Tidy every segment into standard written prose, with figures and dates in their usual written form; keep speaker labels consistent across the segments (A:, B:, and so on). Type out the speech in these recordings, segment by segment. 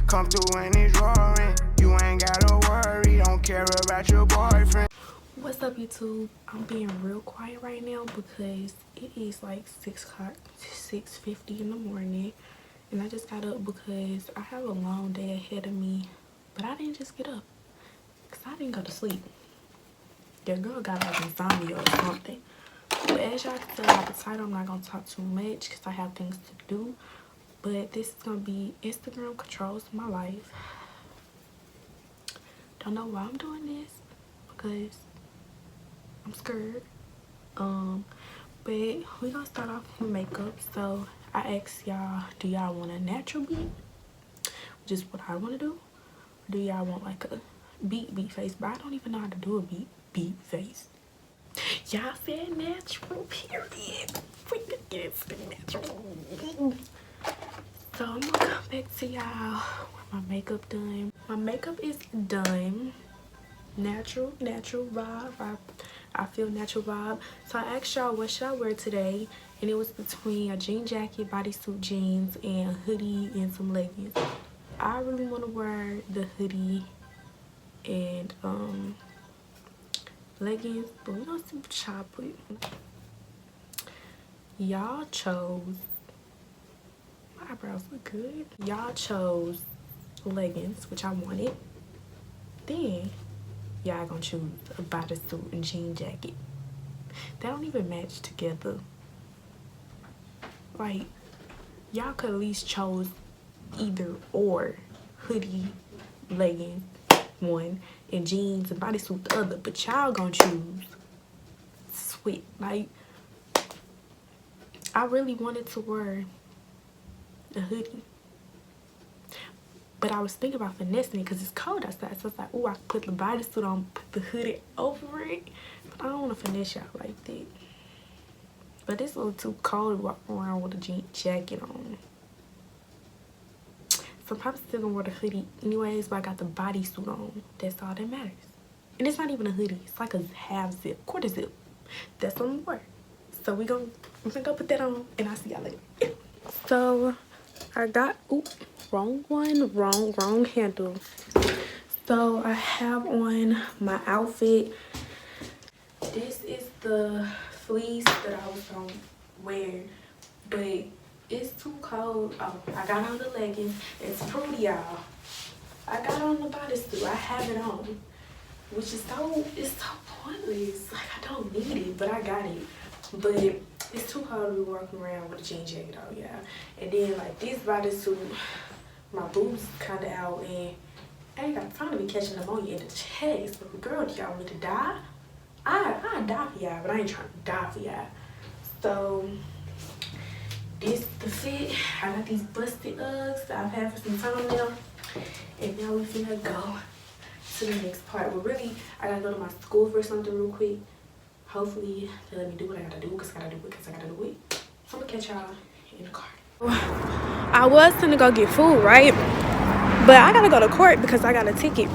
A: Come through when it's roaring. You ain't gotta worry, don't care about your boyfriend.
B: What's up, YouTube? I'm being real quiet right now because it is like 6 o'clock, 6:50 in the morning, and I just got up because I have a long day ahead of me. But I didn't just get up because I didn't go to sleep. Your girl got like insomnia or something. But as y'all can tell by the title, I'm not gonna talk too much because I have things to do. But this is gonna be Instagram controls my life. Don't know why I'm doing this because I'm scared. But we gonna start off with makeup. So I asked y'all, do y'all want a natural beat, which is what I want to do, or do y'all want like a beat face? But I don't even know how to do a beat face. Y'all said natural, period. We can get to the natural. So I'm gonna come back to y'all with my makeup done. My makeup is done. Natural vibe. I feel natural vibe. So I asked y'all what should I wear today, and it was between a jean jacket, bodysuit jeans, and a hoodie and some leggings. I really want to wear the hoodie and leggings, but we're gonna see what y'all put. Y'all chose, my eyebrows look good. Y'all chose leggings, which I wanted. Then y'all gonna choose a bodysuit and jean jacket. They don't even match together. Like, y'all could at least chose either or. Hoodie, leggings, one, and jeans and bodysuit the other. But y'all gonna choose sweat. Like, I really wanted to wear a hoodie, but I was thinking about finessing it because it's cold outside. So it's like, oh, I could put the bodysuit on, put the hoodie over it. But I don't want to finesse y'all like that. But it's a little too cold to walk around with a jean jacket on. So I'm probably still gonna wear the hoodie anyways, but I got the bodysuit on. That's all that matters. And it's not even a hoodie. It's like a half zip, quarter zip. That's what I'm gonna wear. So I'm gonna go put that on, and I'll see y'all later. So I got, oop, wrong one, wrong handle. So I have on my outfit. This is the fleece that I was gonna wear, but it's too cold. Oh, I got on the leggings. It's pretty, y'all. I got on the bodysuit. I have it on, which is it's so pointless. Like, I don't need it, but I got it. But it's too hard to be walking around with a jean jacket on, yeah. And then like this bodysuit, my boobs kind of out, and I ain't got time to be catching pneumonia in the chest. But girl, do y'all want me to die? I die for y'all, but I ain't trying to die for y'all. So this the fit. I got these busted Uggs that I've had for some time now, and now we finna go to the next part. But really, I gotta go to my school for something real quick. Hopefully they let me do what I gotta do because I gotta do it. So I'm gonna catch y'all in the car. I was gonna go get food, right? But I gotta go to court because I got a ticket.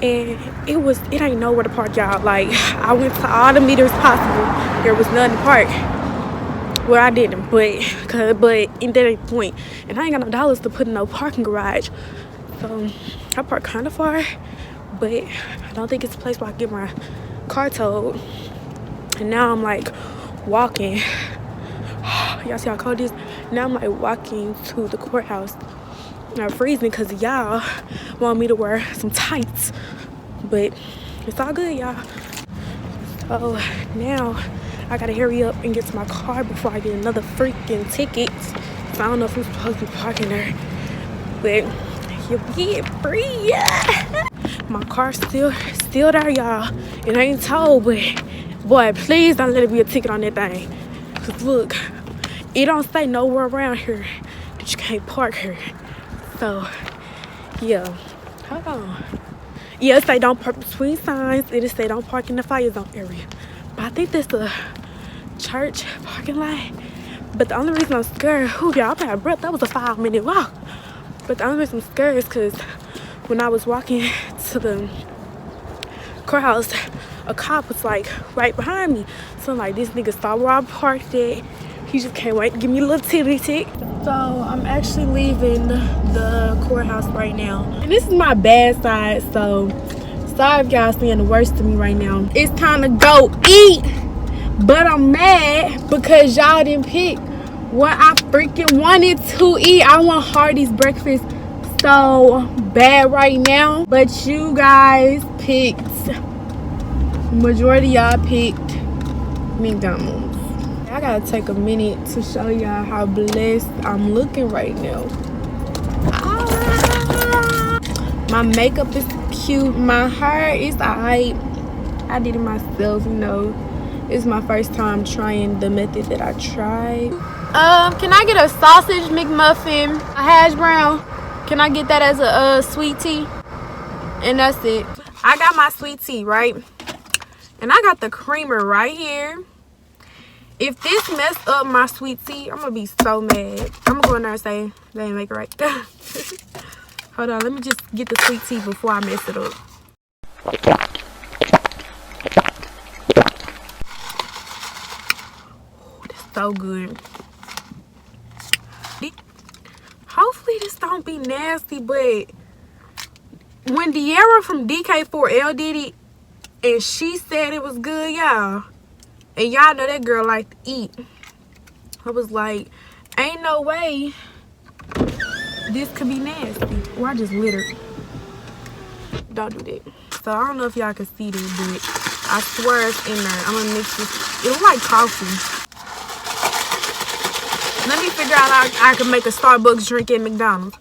B: And it ain't nowhere to park, y'all. Like, I went to all the meters possible. There was none to park. Well, I didn't, but in that ain't the point. And I ain't got no dollars to put in no parking garage. So I parked kind of far, but I don't think it's a place where I can get my car towed. And now I'm like walking. Y'all see how cold it is? Now I'm like walking to the courthouse. I'm freezing because y'all want me to wear some tights, but it's all good, y'all. So now I gotta hurry up and get to my car before I get another freaking ticket. So I don't know if I'm supposed to be parking there, but you get free, yeah. My car's still there, y'all. It ain't towed, but boy, please don't let it be a ticket on that thing. Cause look, it don't say nowhere around here that you can't park here. So yeah, hold on. Yeah, it say don't park between signs. It say don't park in the fire zone area. But I think that's the church parking lot. But the only reason I'm scared, y'all, I'm out of breath. That was a 5-minute walk. But the only reason I'm scared is because when I was walking to the courthouse, a cop was like right behind me. So I'm like, this nigga saw where I parked at. He just can't wait to give me a little titty tick. So I'm actually leaving the courthouse right now. And this is my bad side, so sorry if y'all seeing the worst of me right now. It's time to go eat. But I'm mad because y'all didn't pick what I freaking wanted to eat. I want Hardee's breakfast so bad right now. But you guys picked, majority of y'all picked McDonald's. I gotta take a minute to show y'all how blessed I'm looking right now. My makeup is cute. My hair is alright. I did it myself, you know. It's my first time trying the method that I tried. Can I get a sausage McMuffin, a hash brown? Can I get that as a sweet tea? And that's it. I got my sweet tea, right? And I got the creamer right here. If this messed up my sweet tea, I'm gonna be so mad. I'm gonna go in there and say they didn't make it right. Hold on, let me just get the sweet tea before I mess it up. So good. Hopefully this don't be nasty, but when De'Ara from DK4L did it and she said it was good, y'all, and y'all know that girl like to eat, I was like, ain't no way this could be nasty. Or I just littered. Don't do that. So I don't know if y'all can see this, but I swear it's in there. I'm gonna mix this. It looks like coffee. Let me figure out how I can make a Starbucks drink at McDonald's.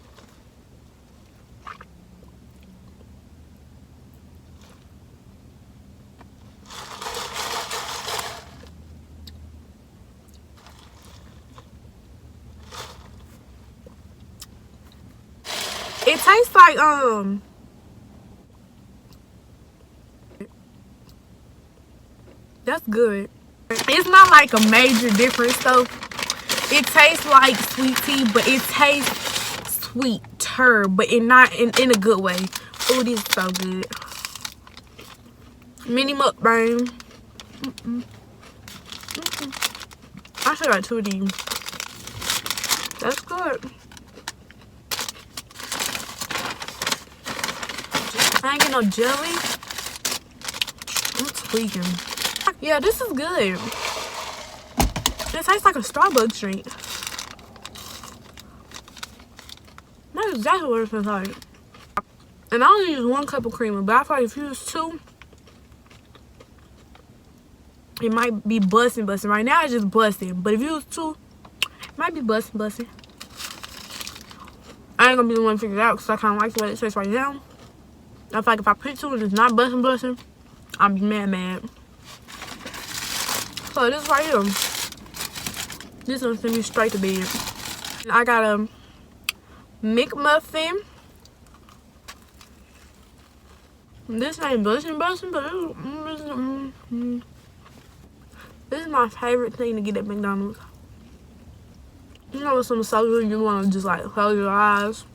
B: It tastes like that's good. It's not like a major difference though. It tastes like sweet tea, but it tastes sweeter, but in a good way. Oh, this is so good. Mini mukbang. I should got 2 of these. That's good. I ain't get no jelly. I'm tweaking. Yeah, this is good. It tastes like a Starbucks drink. That's exactly what it tastes like. And I only use 1 cup of creamer, but I feel like if you use 2, it might be busting. Right now it's just busting, but if you use 2, it might be busting. I ain't gonna be the one to figure it out because I kind of like the way it tastes right now. I feel like if I put 2 and it's not busting, I'll be mad. So this right here. This one's send me straight to bed. And I got a McMuffin. This ain't busting, but this is my favorite thing to get at McDonald's. You know, with some soda, you want to just like close your eyes.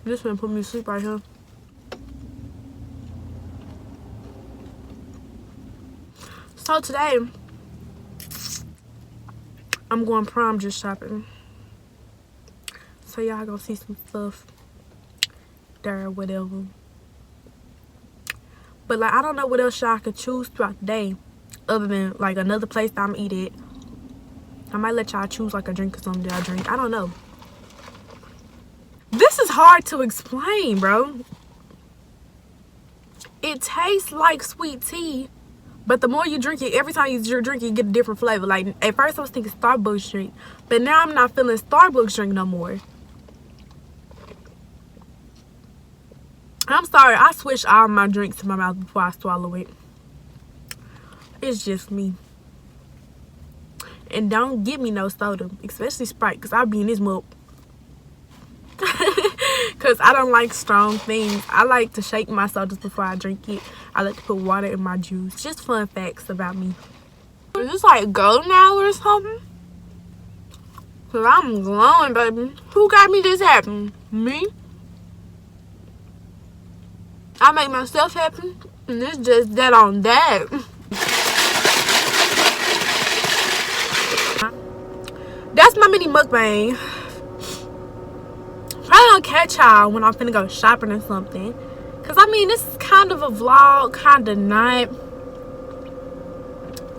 B: This gonna put me to sleep right here. So today, I'm going prom just shopping. So y'all gonna see some stuff there or whatever. But like, I don't know what else y'all could choose throughout the day other than like another place that I'm eat at. I might let y'all choose like a drink or something that I drink. I don't know. This is hard to explain, bro. It tastes like sweet tea. But the more you drink it, every time you drink it, you get a different flavor. Like, at first I was thinking Starbucks drink. But now I'm not feeling Starbucks drink no more. I'm sorry. I switch all my drinks to my mouth before I swallow it. It's just me. And don't give me no soda. Especially Sprite. Because I'll be in this mug. Because I don't like strong things. I like to shake my sodas before I drink it. I like to put water in my juice. Just fun facts about me. Is this like golden hour or something? Because I'm glowing, baby. Who got me this happen? Me? I make myself happy. And it's just that on that. that's my mini mukbang. Probably gonna catch y'all when I'm finna go shopping or something. Cause I mean, this is kind of a vlog, kind of not.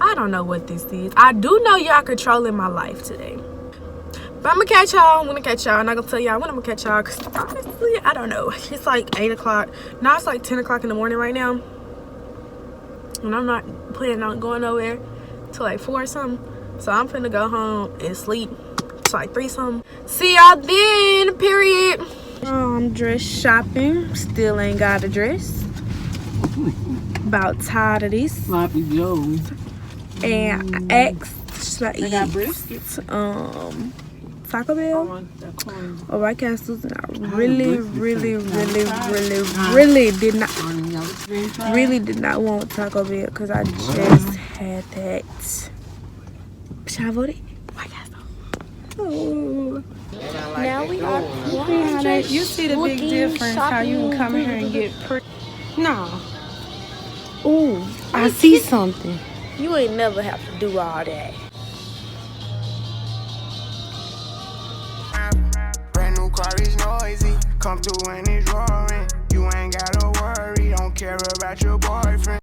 B: I don't know what this is. I do know y'all controlling my life today. But I'm gonna catch y'all. I'm gonna catch y'all. I'm not gonna tell y'all when I'm gonna catch y'all. Cause honestly, I don't know. It's like 8 o'clock. Now it's like 10 o'clock in the morning right now. And I'm not planning on going nowhere till like 4 or something. So I'm finna go home and sleep till like 3 something. See y'all then, period. I'm dress shopping. Still ain't got a dress. About tired of this.
C: Sloppy Joe.
B: And I asked, should I eat Taco Bell or White Castles? And I really did not want Taco Bell because I just had that. Should I vote it? White Castle. Oh. Now we are
D: You see the big difference how you can come here and get no.
B: Ooh, I see something. You ain't never have to do all that.
A: Brand new car is noisy. Come through and it's roaring. You ain't gotta worry. Don't care about your boyfriend.